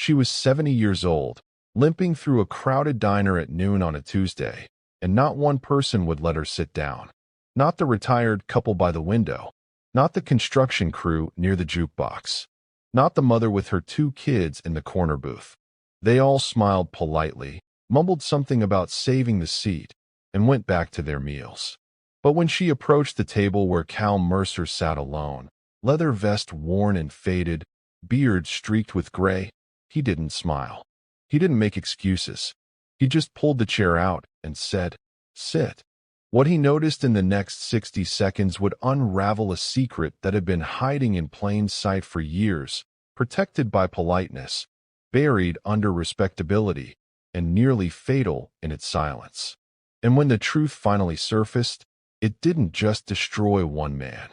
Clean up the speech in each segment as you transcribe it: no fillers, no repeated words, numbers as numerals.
She was 70 years old, limping through a crowded diner at noon on a Tuesday, and not one person would let her sit down. Not the retired couple by the window, not the construction crew near the jukebox, not the mother with her 2 kids in the corner booth. They all smiled politely, mumbled something about saving the seat, and went back to their meals. But when she approached the table where Cal Mercer sat alone, leather vest worn and faded, beard streaked with gray, he didn't smile. He didn't make excuses. He just pulled the chair out and said, "Sit." What he noticed in the next 60 seconds would unravel a secret that had been hiding in plain sight for years, protected by politeness, buried under respectability, and nearly fatal in its silence. And when the truth finally surfaced, it didn't just destroy one man.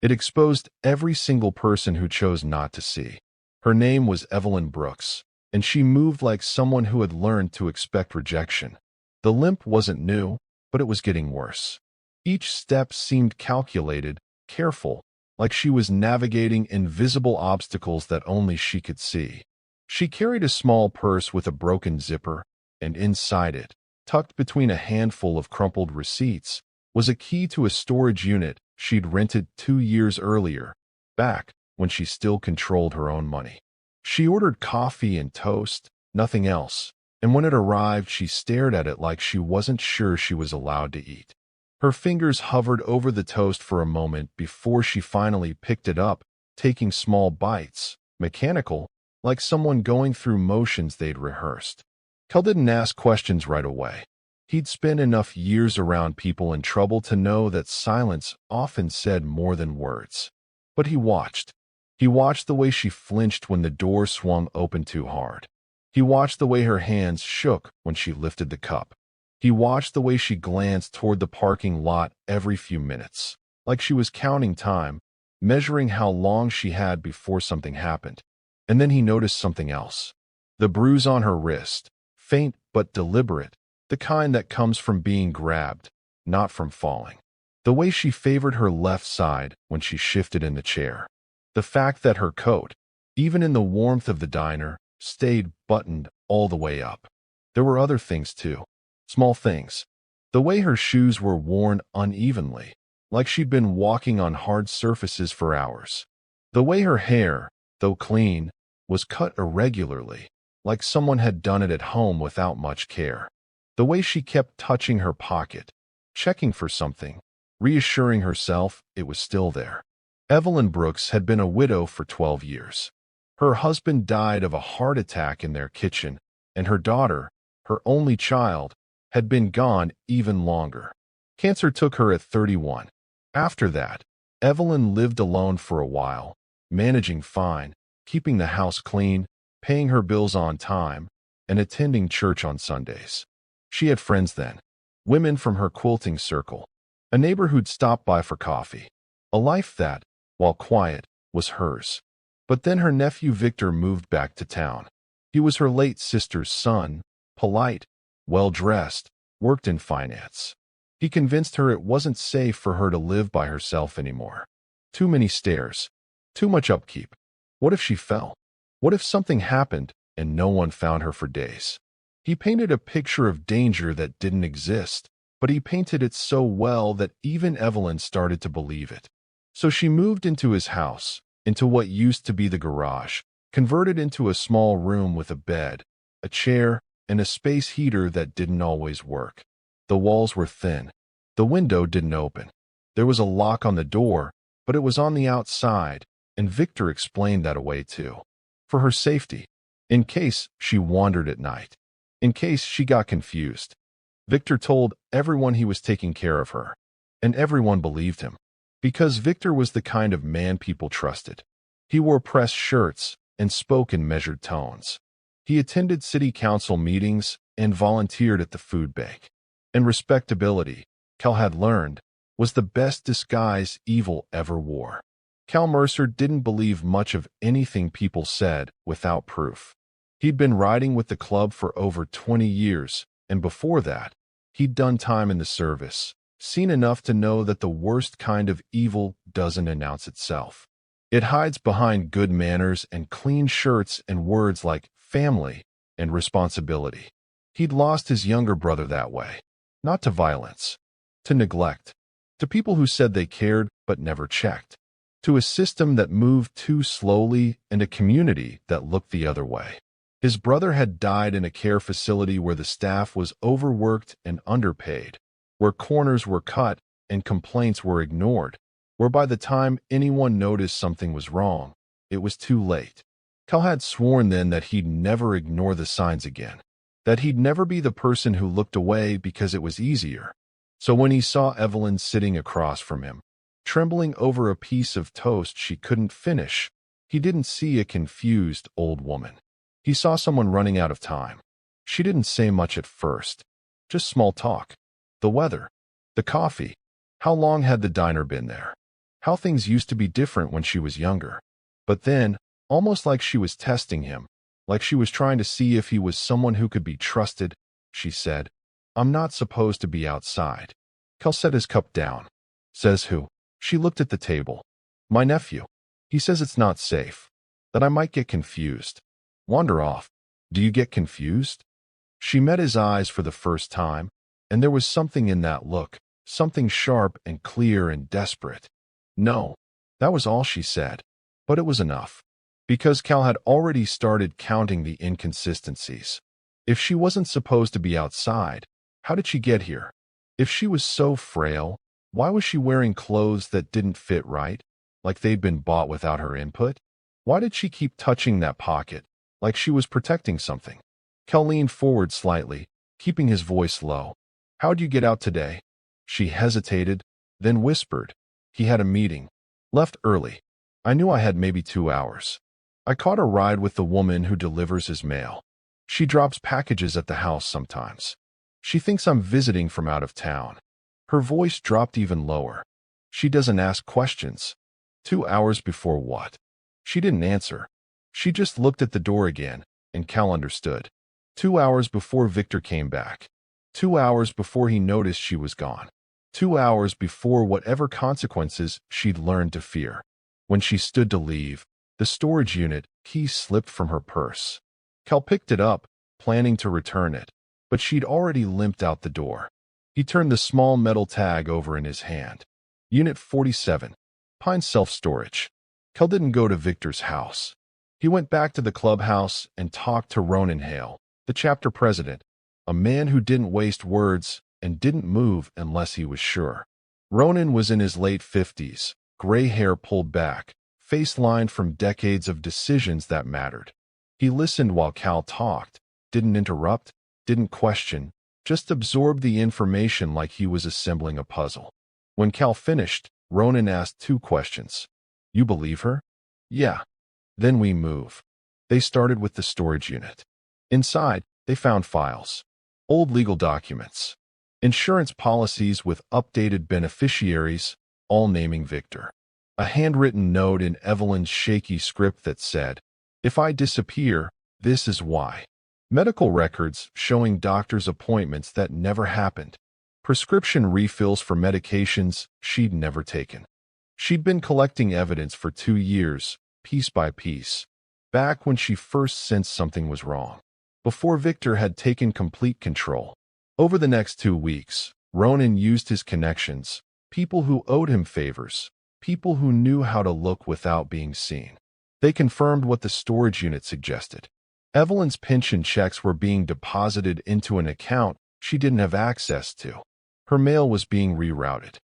It exposed every single person who chose not to see. Her name was Evelyn Brooks, and she moved like someone who had learned to expect rejection. The limp wasn't new, but it was getting worse. Each step seemed calculated, careful, like she was navigating invisible obstacles that only she could see. She carried a small purse with a broken zipper, and inside it, tucked between a handful of crumpled receipts, was a key to a storage unit she'd rented 2 years earlier, back when she still controlled her own money. She ordered coffee and toast, nothing else, and when it arrived she stared at it like she wasn't sure she was allowed to eat. Her fingers hovered over the toast for a moment before she finally picked it up, taking small bites, mechanical, like someone going through motions they'd rehearsed. Cal didn't ask questions right away. He'd spent enough years around people in trouble to know that silence often said more than words. But he watched. He watched the way she flinched when the door swung open too hard. He watched the way her hands shook when she lifted the cup. He watched the way she glanced toward the parking lot every few minutes, like she was counting time, measuring how long she had before something happened. And then he noticed something else. The bruise on her wrist, faint but deliberate, the kind that comes from being grabbed, not from falling. The way she favored her left side when she shifted in the chair. The fact that her coat, even in the warmth of the diner, stayed buttoned all the way up. There were other things too, small things. The way her shoes were worn unevenly, like she'd been walking on hard surfaces for hours. The way her hair, though clean, was cut irregularly, like someone had done it at home without much care. The way she kept touching her pocket, checking for something, reassuring herself it was still there. Evelyn Brooks had been a widow for 12 years. Her husband died of a heart attack in their kitchen, and her daughter, her only child, had been gone even longer. Cancer took her at 31. After that, Evelyn lived alone for a while, managing fine, keeping the house clean, paying her bills on time, and attending church on Sundays. She had friends then, women from her quilting circle, a neighbor who'd stop by for coffee, a life that, while quiet, was hers. But then her nephew Victor moved back to town. He was her late sister's son, polite, well-dressed, worked in finance. He convinced her it wasn't safe for her to live by herself anymore. Too many stairs, too much upkeep. What if she fell? What if something happened and no one found her for days? He painted a picture of danger that didn't exist, but he painted it so well that even Evelyn started to believe it. So she moved into his house, into what used to be the garage, converted into a small room with a bed, a chair, and a space heater that didn't always work. The walls were thin. The window didn't open. There was a lock on the door, but it was on the outside, and Victor explained that away too. For her safety, in case she wandered at night, in case she got confused. Victor told everyone he was taking care of her, and everyone believed him. Because Victor was the kind of man people trusted. He wore pressed shirts and spoke in measured tones. He attended city council meetings and volunteered at the food bank. And respectability, Cal had learned, was the best disguise evil ever wore. Cal Mercer didn't believe much of anything people said without proof. He'd been riding with the club for over 20 years, and before that, he'd done time in the service. Seen enough to know that the worst kind of evil doesn't announce itself. It hides behind good manners and clean shirts and words like family, and responsibility. He'd lost his younger brother that way. Not to violence. To neglect. To people who said they cared but never checked. To a system that moved too slowly and a community that looked the other way. His brother had died in a care facility where the staff was overworked and underpaid, where corners were cut and complaints were ignored, where by the time anyone noticed something was wrong, it was too late. Cal had sworn then that he'd never ignore the signs again, that he'd never be the person who looked away because it was easier. So when he saw Evelyn sitting across from him, trembling over a piece of toast she couldn't finish, he didn't see a confused old woman. He saw someone running out of time. She didn't say much at first, just small talk. The weather, the coffee, how long had the diner been there, how things used to be different when she was younger. But then, almost like she was testing him, like she was trying to see if he was someone who could be trusted, she said, "I'm not supposed to be outside." Cal set his cup down. "Says who?" She looked at the table. "My nephew. He says it's not safe, that I might get confused. Wander off. Do you get confused?" She met his eyes for the first time, and there was something in that look, something sharp and clear and desperate. "No." That was all she said, but it was enough. Because Cal had already started counting the inconsistencies. If she wasn't supposed to be outside, how did she get here? If she was so frail, why was she wearing clothes that didn't fit right, like they'd been bought without her input? Why did she keep touching that pocket, like she was protecting something? Cal leaned forward slightly, keeping his voice low. "How'd you get out today?" She hesitated, then whispered. "He had a meeting. Left early. I knew I had maybe 2 hours. I caught a ride with the woman who delivers his mail. She drops packages at the house sometimes. She thinks I'm visiting from out of town." Her voice dropped even lower. "She doesn't ask questions." 2 hours before what? She didn't answer. She just looked at the door again, and Cal understood. 2 hours before Victor came back. 2 hours before he noticed she was gone. 2 hours before whatever consequences she'd learned to fear. When she stood to leave, the storage unit key slipped from her purse. Cal picked it up, planning to return it, but she'd already limped out the door. He turned the small metal tag over in his hand. Unit 47, Pine Self-Storage. Cal didn't go to Victor's house. He went back to the clubhouse and talked to Ronan Hale, the chapter president, a man who didn't waste words and didn't move unless he was sure. Ronan was in his late 50s, gray hair pulled back, face lined from decades of decisions that mattered. He listened while Cal talked, didn't interrupt, didn't question, just absorbed the information like he was assembling a puzzle. When Cal finished, Ronan asked 2 questions. "You believe her?" "Yeah." "Then we move." They started with the storage unit. Inside, they found files, old legal documents, insurance policies with updated beneficiaries, all naming Victor. A handwritten note in Evelyn's shaky script that said, "If I disappear, this is why." Medical records showing doctor's appointments that never happened. Prescription refills for medications she'd never taken. She'd been collecting evidence for 2 years, piece by piece, back when she first sensed something was wrong, before Victor had taken complete control. Over the next 2 weeks, Ronan used his connections, people who owed him favors, people who knew how to look without being seen. They confirmed what the storage unit suggested. Evelyn's pension checks were being deposited into an account she didn't have access to. Her mail was being rerouted.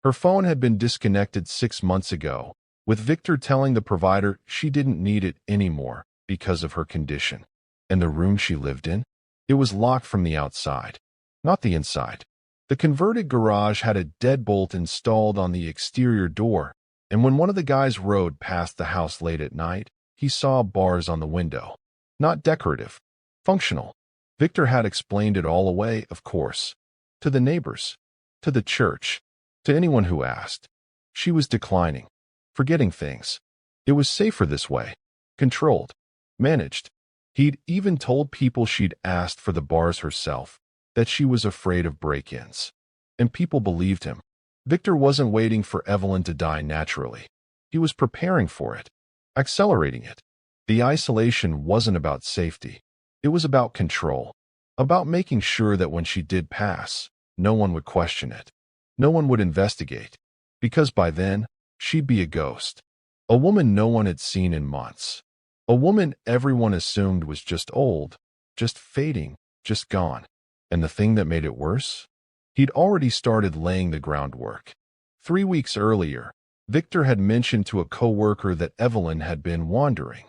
Her phone had been disconnected 6 months ago, with Victor telling the provider she didn't need it anymore because of her condition. And the room she lived in? It was locked from the outside, not the inside. The converted garage had a deadbolt installed on the exterior door, and when one of the guys rode past the house late at night, he saw bars on the window. Not decorative, functional. Victor had explained it all away, of course. To the neighbors, to the church, to anyone who asked. She was declining, forgetting things. It was safer this way, controlled, managed. He'd even told people she'd asked for the bars herself, that she was afraid of break-ins. And people believed him. Victor wasn't waiting for Evelyn to die naturally. He was preparing for it, accelerating it. The isolation wasn't about safety. It was about control, about making sure that when she did pass, no one would question it. No one would investigate, because by then, she'd be a ghost. A woman no one had seen in months. A woman everyone assumed was just old, just fading, just gone. And the thing that made it worse? He'd already started laying the groundwork. 3 weeks earlier, Victor had mentioned to a coworker that Evelyn had been wandering,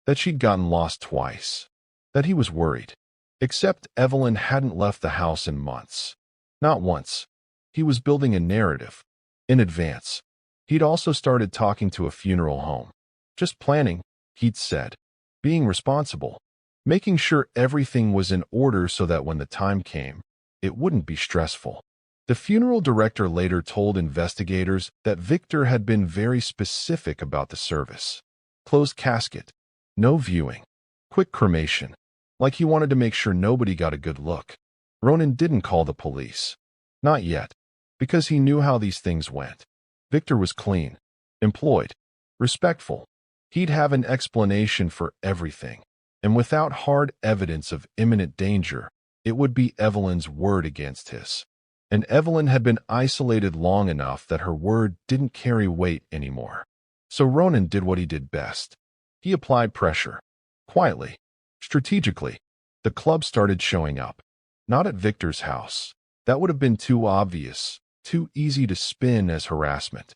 that she'd gotten lost twice, that he was worried. Except Evelyn hadn't left the house in months. Not once. He was building a narrative. In advance. He'd also started talking to a funeral home. Just planning, he'd said. Being responsible. Making sure everything was in order so that when the time came, it wouldn't be stressful. The funeral director later told investigators that Victor had been very specific about the service. Closed casket. No viewing. Quick cremation. Like he wanted to make sure nobody got a good look. Ronan didn't call the police. Not yet. Because he knew how these things went. Victor was clean. Employed. Respectful. He'd have an explanation for everything. And without hard evidence of imminent danger, it would be Evelyn's word against his. And Evelyn had been isolated long enough that her word didn't carry weight anymore. So Ronan did what he did best. He applied pressure. Quietly. Strategically. The club started showing up. Not at Victor's house. That would have been too obvious, too easy to spin as harassment.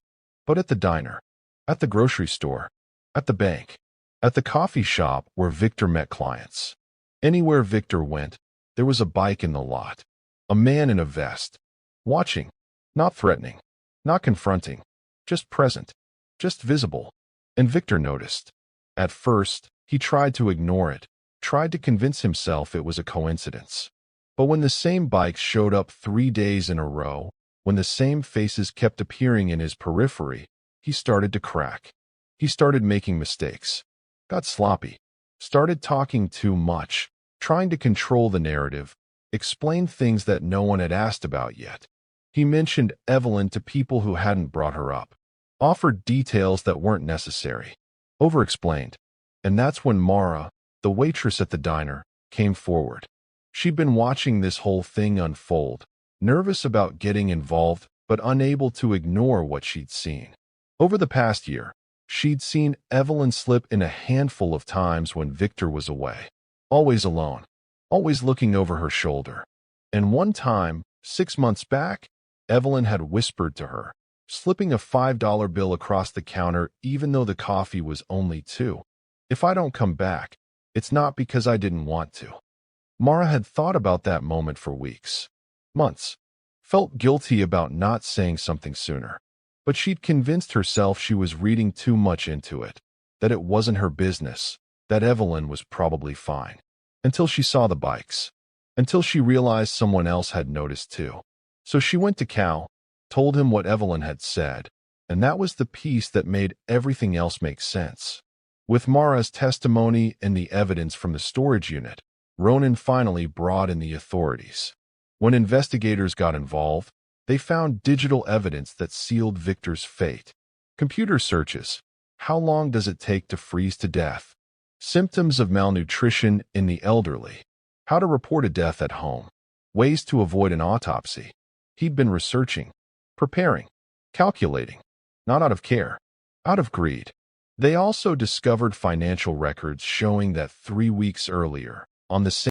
But at the diner. At the grocery store. At the bank. At the coffee shop where Victor met clients. Anywhere Victor went, there was a bike in the lot. A man in a vest. Watching. Not threatening. Not confronting. Just present. Just visible. And Victor noticed. At first, he tried to ignore it. Tried to convince himself it was a coincidence. But when the same bikes showed up 3 days in a row, when the same faces kept appearing in his periphery, he started to crack. He started making mistakes. Got sloppy. Started talking too much. Trying to control the narrative. Explain things that no one had asked about yet. He mentioned Evelyn to people who hadn't brought her up. Offered details that weren't necessary. Overexplained. And that's when Mara, the waitress at the diner, came forward. She'd been watching this whole thing unfold, nervous about getting involved, but unable to ignore what she'd seen. Over the past year, she'd seen Evelyn slip in a handful of times when Victor was away. Always alone. Always looking over her shoulder. And one time, 6 months back, Evelyn had whispered to her, slipping a $5 bill across the counter even though the coffee was only $2. If I don't come back, it's not because I didn't want to. Mara had thought about that moment for weeks. Months. Felt guilty about not saying something sooner. But she'd convinced herself she was reading too much into it, that it wasn't her business, that Evelyn was probably fine. Until she saw the bikes. Until she realized someone else had noticed too. So she went to Cal, told him what Evelyn had said, and that was the piece that made everything else make sense. With Mara's testimony and the evidence from the storage unit, Ronan finally brought in the authorities. When investigators got involved, they found digital evidence that sealed Victor's fate. Computer searches. How long does it take to freeze to death? Symptoms of malnutrition in the elderly. How to report a death at home. Ways to avoid an autopsy. He'd been researching, preparing, calculating. Not out of care, out of greed. They also discovered financial records showing that 3 weeks earlier, on the same